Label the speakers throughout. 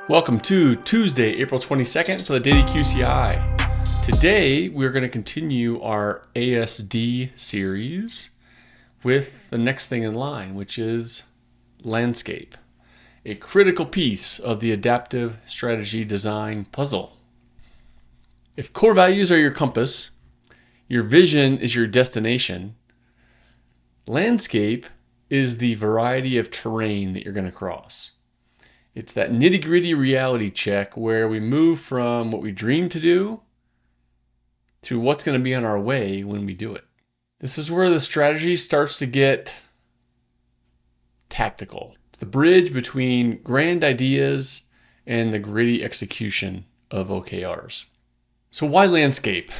Speaker 1: Welcome to Tuesday, April 22nd for the Daily QCI. Today, we're going to continue our ASD series with the next thing in line, which is landscape, a critical piece of the adaptive strategy design puzzle. If core values are your compass, your vision is your destination, landscape is the variety of terrain that you're going to cross. It's that nitty-gritty reality check where we move from what we dream to do to what's going to be on our way when we do it. This is where the strategy starts to get tactical. It's the bridge between grand ideas and the gritty execution of OKRs. So why landscape?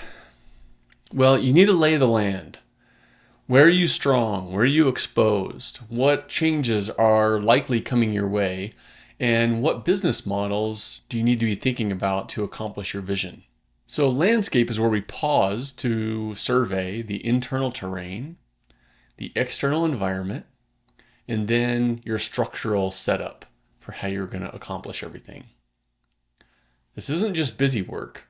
Speaker 1: Well, you need to lay the land. Where are you strong? Where are you exposed? What changes are likely coming your way? And what business models do you need to be thinking about to accomplish your vision? So landscape is where we pause to survey the internal terrain, the external environment, and then your structural setup for how you're going to accomplish everything. This isn't just busy work.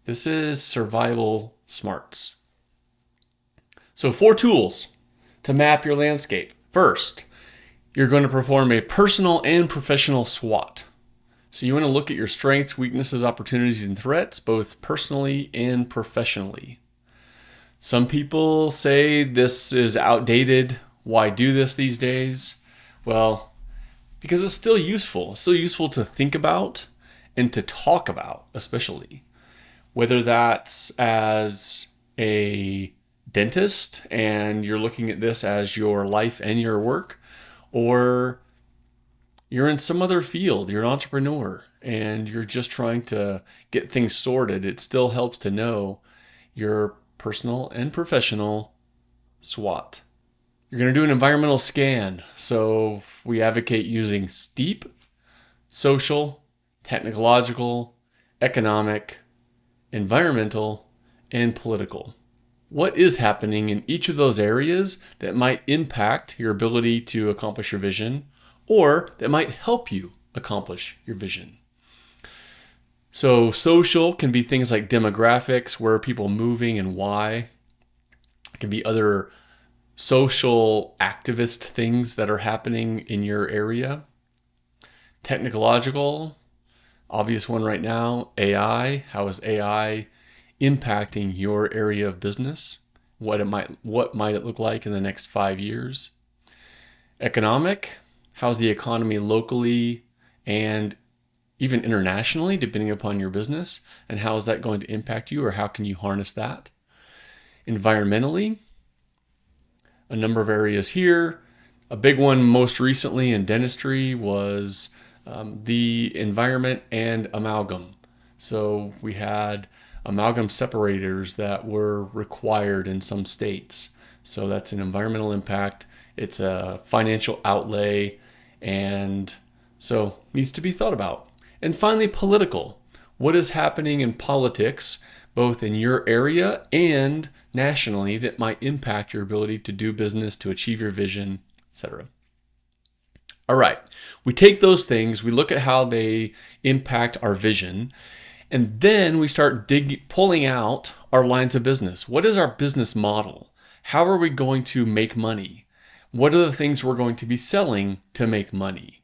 Speaker 1: This is survival smarts. So 4 tools to map your landscape. First, you're going to perform a personal and professional SWOT. So you want to look at your strengths, weaknesses, opportunities, and threats, both personally and professionally. Some people say this is outdated. Why do this these days? Well, because it's still useful. It's still useful to think about and to talk about, especially. Whether that's as a dentist and you're looking at this as your life and your work, or you're in some other field, you're an entrepreneur, and you're just trying to get things sorted, it still helps to know your personal and professional SWOT. You're going to do an environmental scan. So we advocate using STEEP, social, technological, economic, environmental, and political. What is happening in each of those areas that might impact your ability to accomplish your vision or that might help you accomplish your vision? So social can be things like demographics, where are people moving and why. It can be other social activist things that are happening in your area. Technological, obvious one right now, AI. How is AI impacting your area of business? What might it look like in the next 5 years? Economic, how's the economy locally and even internationally, depending upon your business, and how is that going to impact you, or how can you harness that? Environmentally, a number of areas here. A big one most recently in dentistry was the environment and amalgam. So we had amalgam separators that were required in some states. So that's an environmental impact. It's a financial outlay, and so needs to be thought about. And finally, political. What is happening in politics, both in your area and nationally, that might impact your ability to do business, to achieve your vision, etc. All right, we take those things, we look at how they impact our vision, and then we start pulling out our lines of business. What is our business model? How are we going to make money? What are the things we're going to be selling to make money?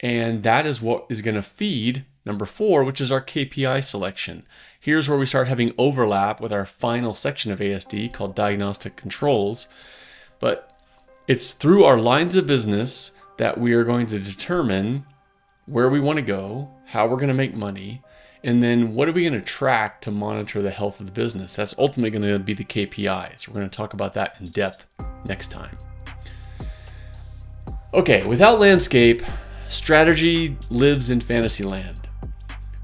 Speaker 1: And that is what is going to feed number 4, which is our KPI selection. Here's where we start having overlap with our final section of ASD called diagnostic controls. But it's through our lines of business that we are going to determine where we want to go, how we're going to make money, and then what are we going to track to monitor the health of the business? That's ultimately going to be the KPIs. We're going to talk about that in depth next time. Okay, without landscape, strategy lives in fantasy land.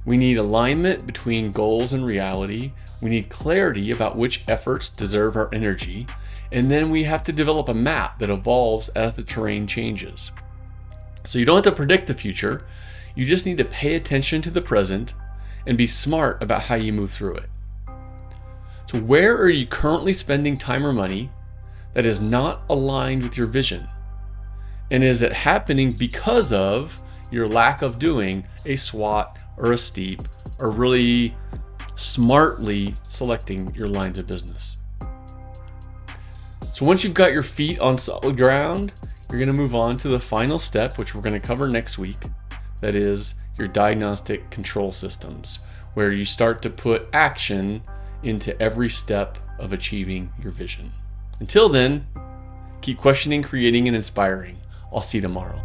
Speaker 1: We need alignment between goals and reality. We need clarity about which efforts deserve our energy. And then we have to develop a map that evolves as the terrain changes. So you don't have to predict the future. You just need to pay attention to the present and be smart about how you move through it. So where are you currently spending time or money that is not aligned with your vision? And is it happening because of your lack of doing a SWOT or a STEEP, or really smartly selecting your lines of business. So once you've got your feet on solid ground, you're going to move on to the final step, which we're going to cover next week. That is your diagnostic control systems, where you start to put action into every step of achieving your vision. Until then, keep questioning, creating, and inspiring. I'll see you tomorrow.